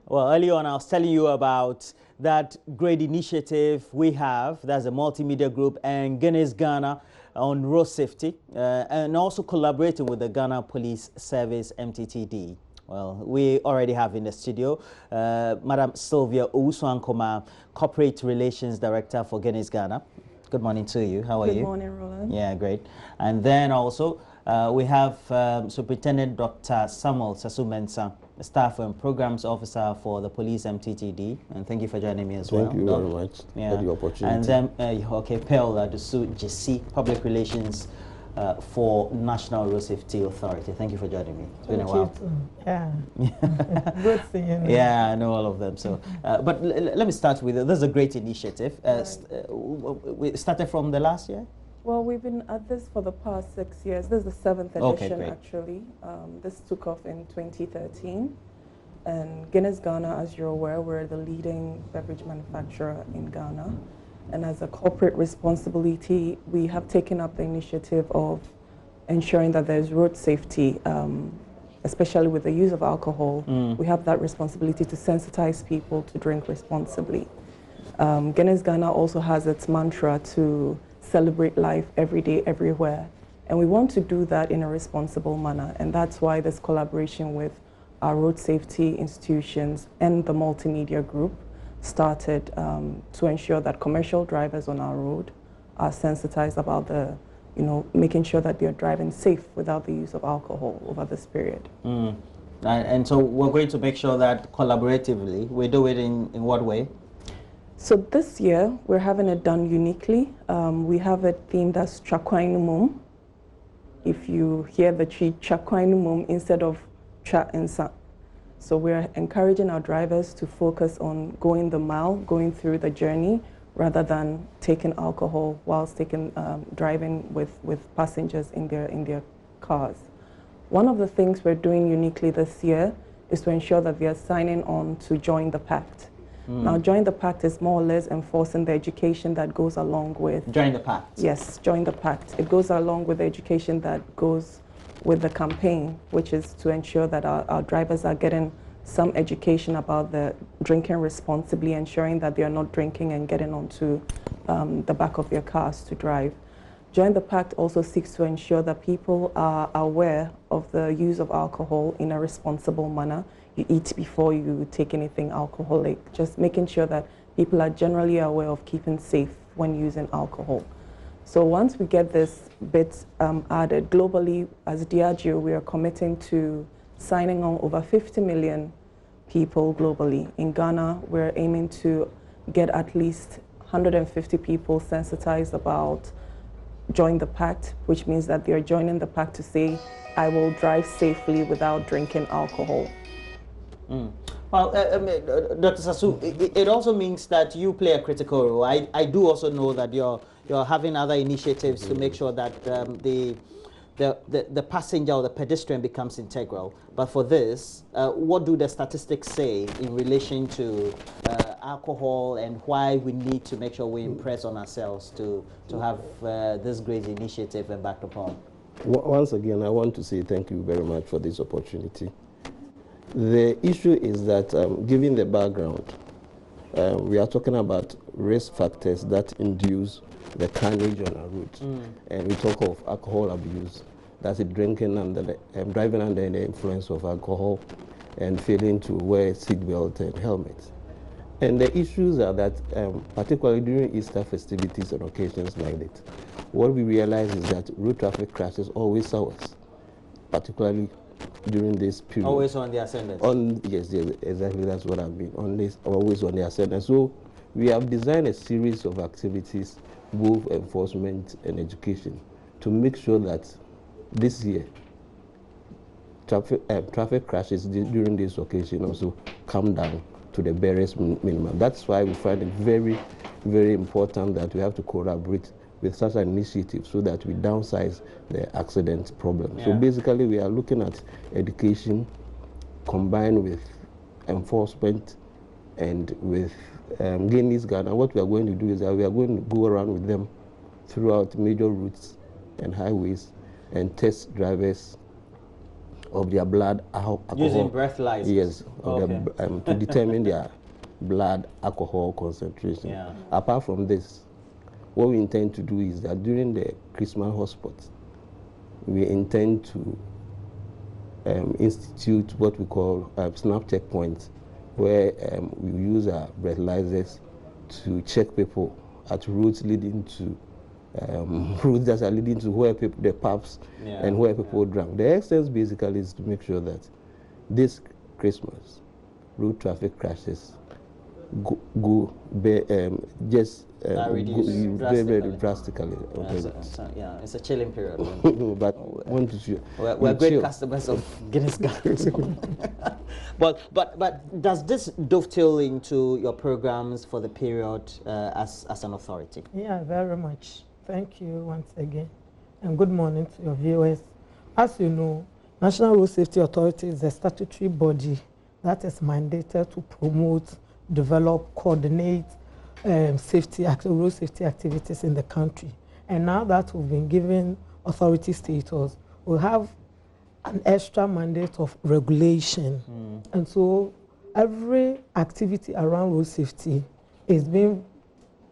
Well, earlier on, I was telling you about that great initiative we have. That's a multimedia group and Guinness Ghana on road safety, and also collaborating with the Ghana Police Service, MTTD. Well, we already have in the studio Madam Sylvia Owusu-Ankoma, Corporate Relations Director for Guinness Ghana. Good morning to you. How are you? Good morning, Roland. Yeah, great. And then also we have Superintendent Dr. Samuel Sasu-Mensah, Staff and Programs Officer for the Police MTTD. And thank you for joining me as well. Thank you very much for the opportunity. And then, okay, Pearl Adusu Jesse, Public Relations for National Road Safety Authority. Thank you for joining me. It's been a while. Yeah. Good seeing you. Yeah, I know all of them. So, but let me start with this is a great initiative. We started from the last year. Well, we've been at this for the past 6 years. This is the 7th edition, actually. This took off in 2013. And Guinness Ghana, as you're aware, we're the leading beverage manufacturer in Ghana. And as a corporate responsibility, we have taken up the initiative of ensuring that there's road safety, especially with the use of alcohol. We have that responsibility to sensitize people to drink responsibly. Guinness Ghana also has its mantra to celebrate life every day, everywhere. And we want to do that in a responsible manner. And that's why this collaboration with our road safety institutions and the multimedia group started to ensure that commercial drivers on our road are sensitized about the, making sure that they're driving safe without the use of alcohol over this period. And so we're going to make sure that collaboratively, we do it in what way? So this year, we're having it done uniquely. We have a theme that's Chakwainu Mum. If you hear the tree Chakwainu Mum instead of Cha and Sa. So we're encouraging our drivers to focus on going the mile, going through the journey, rather than taking alcohol whilst driving with passengers in their cars. One of the things we're doing uniquely this year is to ensure that they are signing on to join the pact. Now, Join the Pact is more or less enforcing the education that goes along with... Join the Pact? Yes, Join the Pact. It goes along with the education that goes with the campaign, which is to ensure that our drivers are getting some education about the drinking responsibly, ensuring that they are not drinking and getting onto the back of their cars to drive. Join the Pact also seeks to ensure that people are aware of the use of alcohol in a responsible manner. You eat before you take anything alcoholic, just making sure that people are generally aware of keeping safe when using alcohol. So once we get this bit added globally, as Diageo, we are committing to signing on over 50 million people globally. In Ghana, we're aiming to get at least 150 people sensitized about Join the Pact, which means that they're joining the pact to say, I will drive safely without drinking alcohol. Well, Dr. Sasu, it also means that you play a critical role. I do also know that you're having other initiatives to make sure that the passenger or the pedestrian becomes integral. But for this, what do the statistics say in relation to alcohol and why we need to make sure we impress on ourselves to have this great initiative embarked upon? Once again, I want to say thank you very much for this opportunity. The issue is that, given the background, we are talking about risk factors that induce the carnage on our roads. And we talk of alcohol abuse, that's it, drinking and driving under the influence of alcohol and failing to wear seatbelt and helmets. And the issues are that, particularly during Easter festivities and occasions like that, what we realize is that road traffic crashes always sours, particularly during this period. Always on the ascendant. Yes, exactly. That's what I mean. Always on the ascendant. So we have designed a series of activities, both enforcement and education, to make sure that this year traffic crashes during this occasion also come down to the barest minimum. That's why we find it very, very important that we have to collaborate with such an initiative so that we downsize the accident problem. Yeah. So basically we are looking at education combined with enforcement and with Guinness Ghana. What we are going to do is that we are going to go around with them throughout major routes and highways and test drivers of their blood alcohol. Using breathalyzers? Yes, Okay. to determine their blood alcohol concentration. Yeah. Apart from this, what we intend to do is that during the Christmas hotspots, we intend to institute what we call snap checkpoints, where we use our breathalyzers to check people at routes leading to routes that are leading to where people, the pubs, and where people drank. The essence basically is to make sure that this Christmas, road traffic crashes reduce very drastically. Yeah, it's a chilling period. But we're great customers of Guinness Gardens. but does this dovetail into your programs for the period as an authority? Yeah, very much. Thank you once again, and good morning to your viewers. As you know, National Road Safety Authority is a statutory body that is mandated to promote, develop, coordinate road safety activities in the country. And now that we've been given authority status, we have an extra mandate of regulation. And so every activity around road safety is being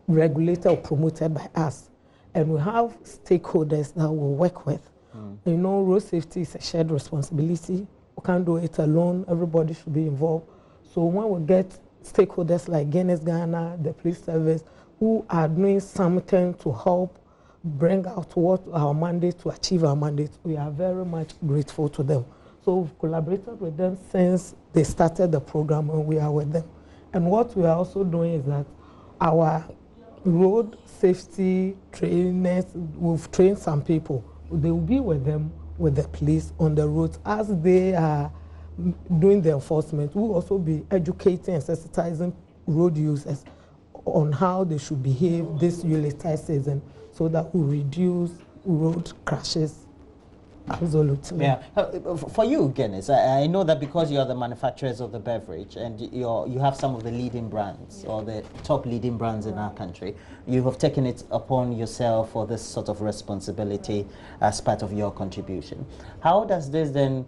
regulated or promoted by us. And we have stakeholders that we work with. You know, road safety is a shared responsibility. We can't do it alone. Everybody should be involved. So when we get stakeholders like Guinness Ghana, the police service, who are doing something to help bring out what our mandate, to achieve our mandate, we are very much grateful to them. So we've collaborated with them since they started the program, and we are with them. And what we are also doing is that our road safety trainers, we've trained some people. They will be with them, with the police on the roads as they are doing the enforcement. We'll also be educating and sensitizing road users on how they should behave this Yuletide season so that we reduce road crashes. Absolutely. Yeah. For you, Guinness, I know that because you are the manufacturers of the beverage and you have some of the leading brands or the top leading brands in our country, you have taken it upon yourself for this sort of responsibility as part of your contribution. How does this then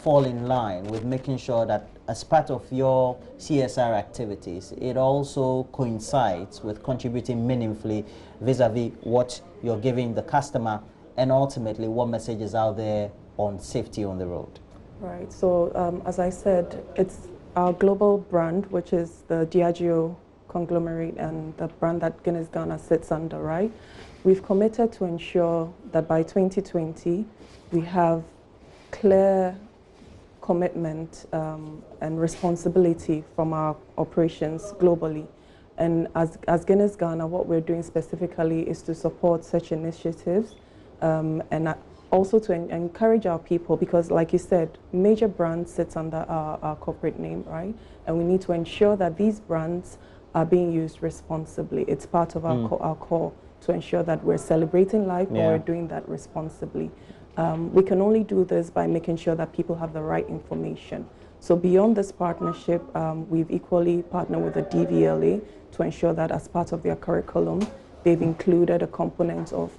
fall in line with making sure that as part of your CSR activities, it also coincides with contributing meaningfully vis-a-vis what you're giving the customer and ultimately what message is out there on safety on the road? Right, so as I said, it's our global brand, which is the Diageo conglomerate and the brand that Guinness Ghana sits under, right? We've committed to ensure that by 2020, we have clear commitment and responsibility from our operations globally. And as Guinness Ghana, what we're doing specifically is to support such initiatives and also to encourage our people, because like you said, major brands sits under our corporate name, right? And we need to ensure that these brands are being used responsibly. It's part of our core to ensure that we're celebrating life, but we're doing that responsibly. We can only do this by making sure that people have the right information. So beyond this partnership, we've equally partnered with the DVLA to ensure that as part of their curriculum, they've included a component of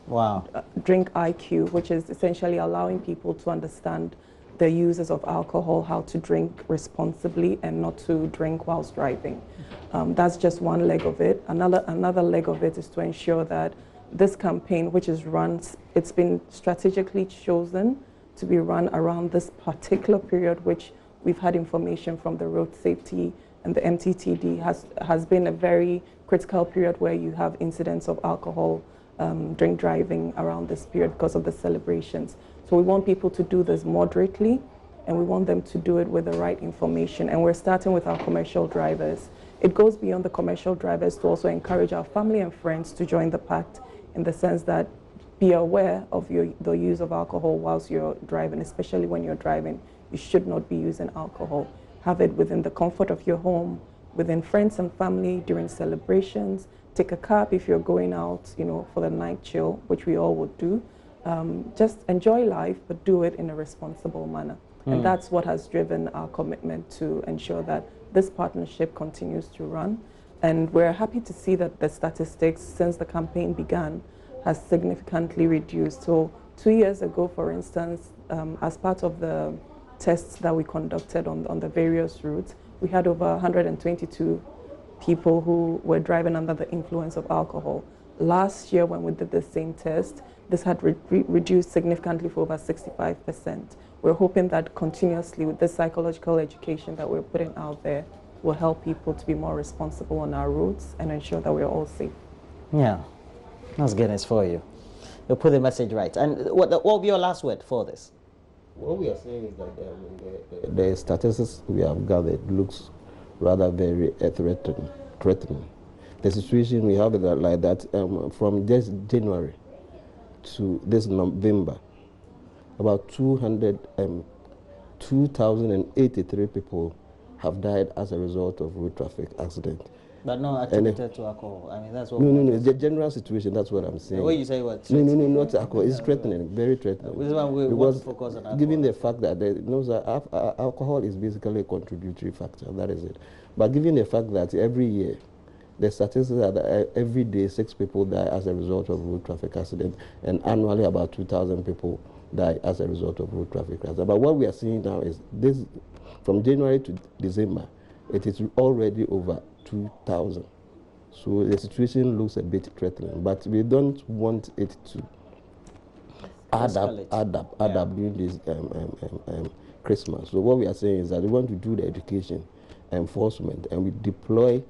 Drink IQ, which is essentially allowing people to understand the uses of alcohol, how to drink responsibly and not to drink whilst driving. That's just one leg of it. Another leg of it is to ensure that this campaign, which is run, it's been strategically chosen to be run around this particular period, which we've had information from the road safety and the MTTD has been a very critical period where you have incidents of alcohol, drink driving around this period because of the celebrations. So we want people to do this moderately, and we want them to do it with the right information. And we're starting with our commercial drivers. It goes beyond the commercial drivers to also encourage our family and friends to join the pact, in the sense that be aware of the use of alcohol whilst you're driving, especially when you're driving. You should not be using alcohol. Have it within the comfort of your home, within friends and family during celebrations. Take a cab if you're going out, for the night chill, which we all would do. Just enjoy life, but do it in a responsible manner. And that's what has driven our commitment to ensure that this partnership continues to run. And we're happy to see that the statistics since the campaign began has significantly reduced. So 2 years ago, for instance, as part of the tests that we conducted on the various routes, we had over 122 people who were driving under the influence of alcohol. Last year, when we did the same test, this had reduced significantly for over 65%. We're hoping that continuously with the psychological education that we're putting out there will help people to be more responsible on our roads and ensure that we're all safe. Yeah, that's Guinness for you. You'll put the message right. And what will be your last word for this? What we are saying is that the statistics we have gathered looks rather very threatening. The situation we have is that, like that from this January to this November, about 2,083 people have died as a result of road traffic accident. But not attributed to alcohol. I mean, that's what. No. It's the general situation. That's what I'm saying. The way you say what? No, not alcohol. It's threatening, very threatening. This one we want to focus on alcohol. Given the fact that alcohol is basically a contributory factor, that is it. But given the fact that every year, the statistics are that every day 6 people die as a result of road traffic accident, and annually about 2,000 people die as a result of road traffic accident. But what we are seeing now is this, from January to December, it is already over 2,000. So the situation looks a bit threatening, but we don't want it to add up during this Christmas. So what we are saying is that we want to do the education, enforcement, and we deploy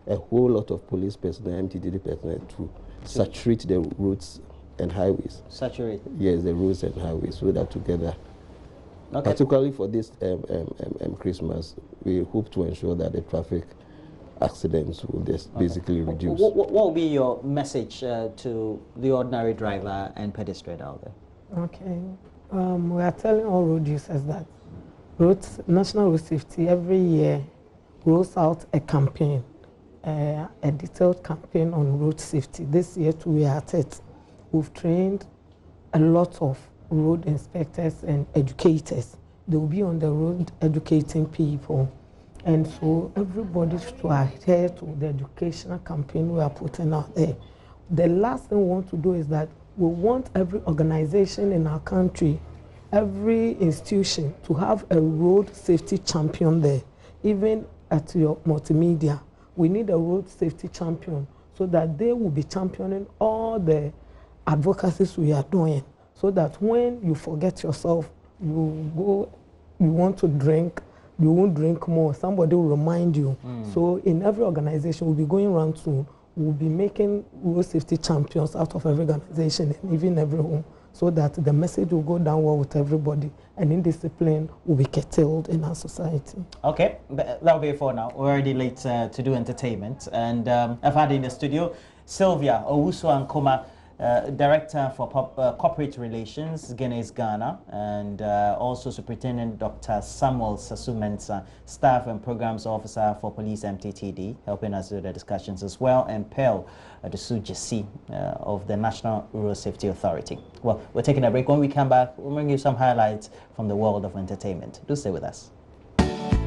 a whole lot of police personnel, MTTD personnel to saturate the roads and highways. Saturate? Yes, the roads and highways, so that together, particularly for this Christmas, we hope to ensure that the traffic accidents will just basically reduce. What will be your message to the ordinary driver and pedestrian out there? Okay. We are telling all road users that National Road Safety every year rolls out a campaign, a detailed campaign on road safety. This year too, we are at it. We've trained a lot of road inspectors and educators. They will be on the road educating people. And so everybody should adhere to the educational campaign we are putting out there. The last thing we want to do is that we want every organization in our country, every institution to have a road safety champion there. Even at your multimedia, we need a road safety champion so that they will be championing all the advocacies we are doing, so that when you forget yourself, you want to drink, you won't drink more. Somebody will remind you. So in every organization, we'll be going around soon. We'll be making road safety champions out of every organization and even every home, so that the message will go down well with everybody and indiscipline will be curtailed in our society. Okay, that'll be it for now. We're already late to do entertainment. And I've had in the studio Sylvia Owusu-Ankoma, Director for Corporate Relations, Guinness, Ghana, and also Superintendent Dr. Samuel Sasu-Mensah, Staff and Programs Officer for Police MTTD, helping us with the discussions as well, and Pearl Adusu-Jesse of the National Road Safety Authority. Well, we're taking a break. When we come back, we'll bring you some highlights from the world of entertainment. Do stay with us.